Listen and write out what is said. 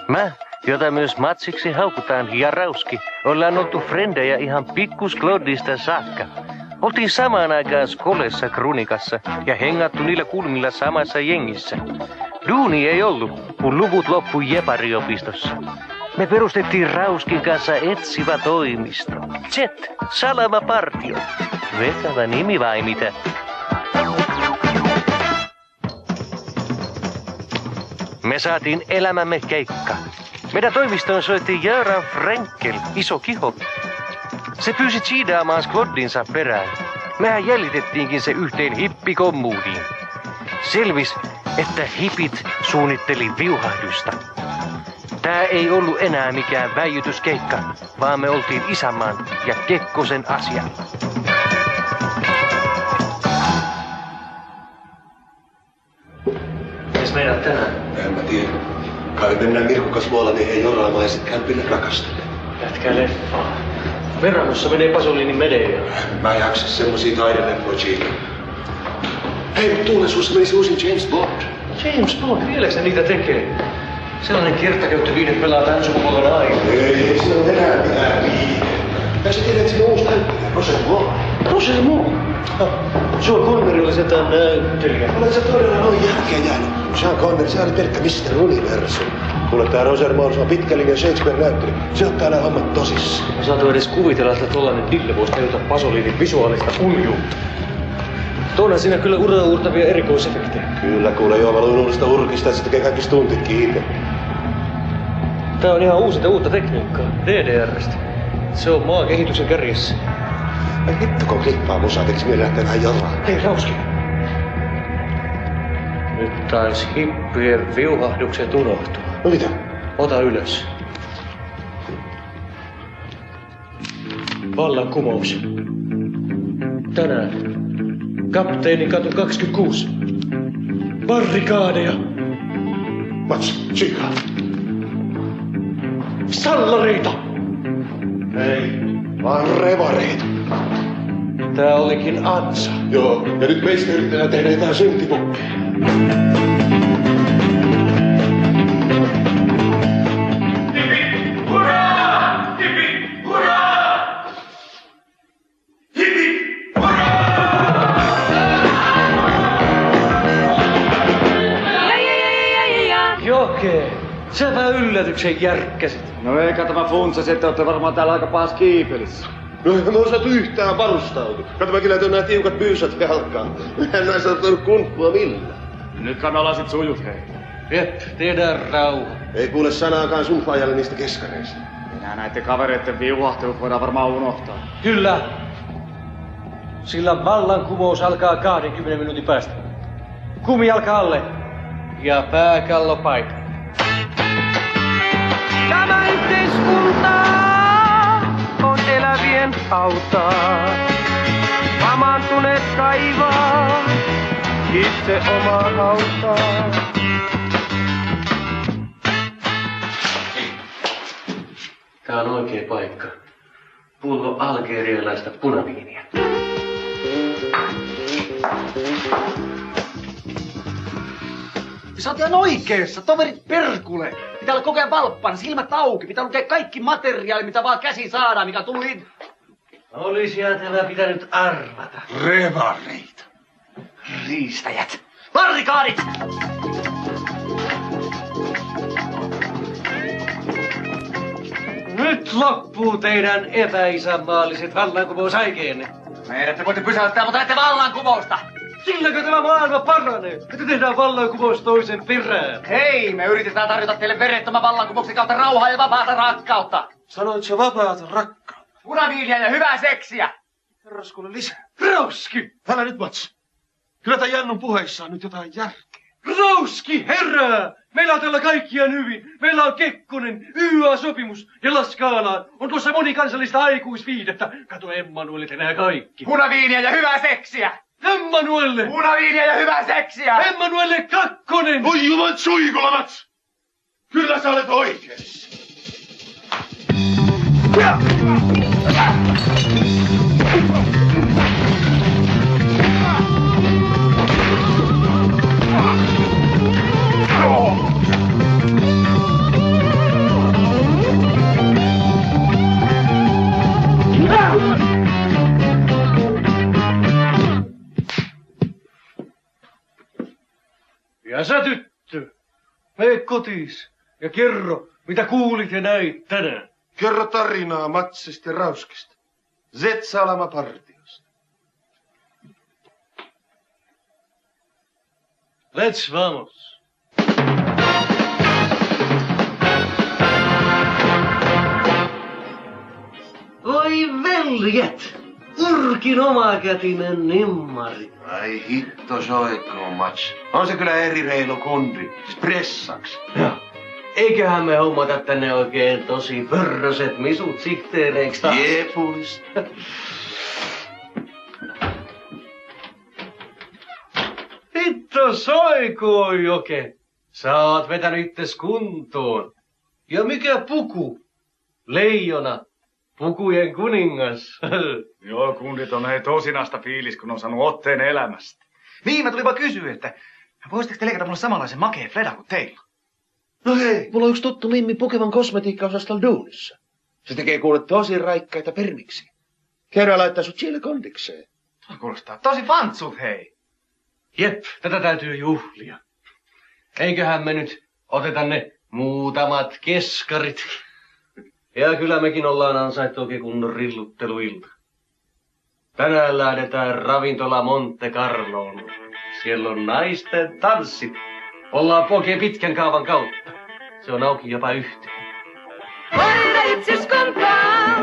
Mä, jota myös Matsiksi haukutaan ja Rauski, ollaan oltu frendejä ihan pikkus Klodista saakka. Oltiin samaan aikaan Skolessa Krunikassa ja hengattu niillä kulmilla samassa jengissä. Duuni ei ollut, kun luvut loppui Jepariopistossa. Me perustettiin Rauskin kanssa etsivä toimisto. Jet, salamapartio. Vetävä nimi vai mitä? Me saatiin elämämme keikka. Meidän toimistoon soitti Göran Frenkel, iso kiho. Se pyysi chiidaamaan Sklodinsa perään. Mehän jäljitettiinkin se yhteen hippikommuuniin. Selvis, että hipit suunnitteli viuhahdusta. Tää ei ollut enää mikään väijytyskeikka, vaan me oltiin isänmaan ja Kekkosen asialla. Mitäs meidät tänään? En mä tiedä. Kai mennään Mirkukas Vuolaneen joraamaan ja sit kämpille rakastele. Lätkää leffaa. Verrannossa menee Pasolinin Medea. Mä en jaksa semmosia taideleffoja, Chico. Hei, mut tuulen suussa menisi uusin James Bond. James Bond, vieläks ne niitä tekee? Sellainen kertakäyttöviide pelaa tän sukupolven aina. Ei siinä on enää mitään viide. Ja sä tiedät, että siinä on uusi näyttelijä, Roger Moore. Roger Moore? Sean Connery oli sentään näyttelijä. Olet sä todella noin jälkeen jäänyt? Sean Connery, se oli pelkkä Mr. Universum. Kuule, tää Roger Moore, se on pitkällinen Shakespeare-näyttelijä. Se ottaa nää hommat tosissaan. Saatu edes kuvitella, että tollanen dille voisi tajuta Pasolinin visuaalista uljuutta. Onhan siinä kyllä uraurtavia erikoisefektejä. Kyllä, kuule, joo, mä luin uudesta urkista, että se tekee kaikki stuntitkin itse. Tää on ihan uusinta uutta tekniikkaa, DDR:stä. Se on maan kehityksen kärjessä. Ai hitto, kun klippaa musaa, tekis mieli lähteä vähän joraan. Hei, Rauski. Nyt tais hippien viuhahdukset unohtua. No mitä? Ota ylös. Vallankumous. Tänään. Kapteeni katu 26. Barrikaadeja. Mats, Chica. Sallareita. Ei, vaan revareita. Tää olikin ansa. Joo, ja nyt meistä yritetään tehdä jotain syntipukkeja. Jokee, säpä yllätyksen järkkäsit. No eikä tämä funtsasi, että olette varmaan täällä aika pahas kiipelissä. No eihän me osattu yhtään varustautua. Kato, mäkin laitoin nää tiukat pyysät jalkaan. Mehän näin saattanut kumppua millään. Nyt me ollaan sit sujut, hei. Jep, tehdään rauha. Ei kuule sanaakaan sun faijalle niistä keskareista. Enää näiden kavereiden viuhahtelut voidaan varmaan unohtaa. Kyllä. Sillä vallankumous alkaa 20 minuutin päästä. Kumijalka alle. Ja pääkallo paikalle. Tämä yhteiskunta on elävien hautaa. Pamaantuneet kaivaa itse omaa hautaa. Tää on oikea paikka. Pullo algerialaista punaviiniä. Sä oot ihan oikeessa, toverit perkule. Pitää olla koko ajan valppana, silmät auki. Pitää lukea kaikki materiaali, mitä vaan käsi saadaan, mikä tuli. Olisi ajatella pitänyt arvata. Revareita. Riistäjät. Barrikaadit! Nyt loppuu teidän epäisänmaalliset vallankumousaikeenne. Meidät te voitte pysäyttää, mutta ette vallankumousta. Silläkö tämä maailma paranee, että tehdään vallankumous toisen perään? Hei, me yritetään tarjota teille verettömän vallankumouksen kautta rauhaa ja vapaata rakkautta. Sanoit sä vapaata rakkautta? Punaviiniä ja hyvää seksiä. Kerros kuule lisää. Rauski! Älä nyt, Mats. Kyllä tää Jannun puheissa on nyt jotain järkeä. Rauski, herää! Meillä on täällä kaikkiaan hyvin. Meillä on Kekkonen, YA-sopimus ja Laskaalaan on tuossa monikansallista aikuisviidettä. Kato Emmanuelit ja nää kaikki. Punaviiniä ja hyvää seksiä. Emmanuelle! Punaviiniä ja hyvää seksiä. Emmanuelle kakkonen! Oi juman suikola, Mats! Kyllä sä olet oikeassa. Ja sä tyttö, mene kotiis ja kerro, mitä kuulit ja näit tänään. Kerro tarinaa Matsista ja Rauskista. Z-salama-partiosta. Let's vamos. Voi veljet! Urkin omakätinen nimmari. Ai hitto soikoo, Mats. On se kyllä eri reilu kundi. Spressaks. Eiköhän me hommata tänne oikein tosi pörröset misut sihteereiksi taas. Jeepulista. Hitto soikoo, Joke. Sä oot vetänyt itses kuntoon. Ja mikä puku? Leijona. Pukujen kuningas. Joo, kundit on hei tosinasta fiilis, kun on saanut otteen elämästä. Niin, mä tulin vaan kysyä, että voisitteko te leikata mulle samanlaisen makeen fleda kuin teillä? No hei, mulla on yksi tuttu Mimmi Pokemon kosmetiikkaosastalla duunissa. Se tekee kuule tosi raikkaita permiksi. Kerran laittaa sut sille kondikseen. Tuo kuulostaa tosi fantsut, hei. Jep, tätä täytyy juhlia. Eiköhän me nyt oteta ne muutamat keskarit. Ja kyllä mekin ollaan ansaittu oikein kunnon rillutteluilta. Tänään lähdetään ravintola Monte Carloon. Siellä on naisten tanssit. Ollaan Poke pitkän kaavan kautta. Se on auki jopa yhteen. Hoida itses kontaa!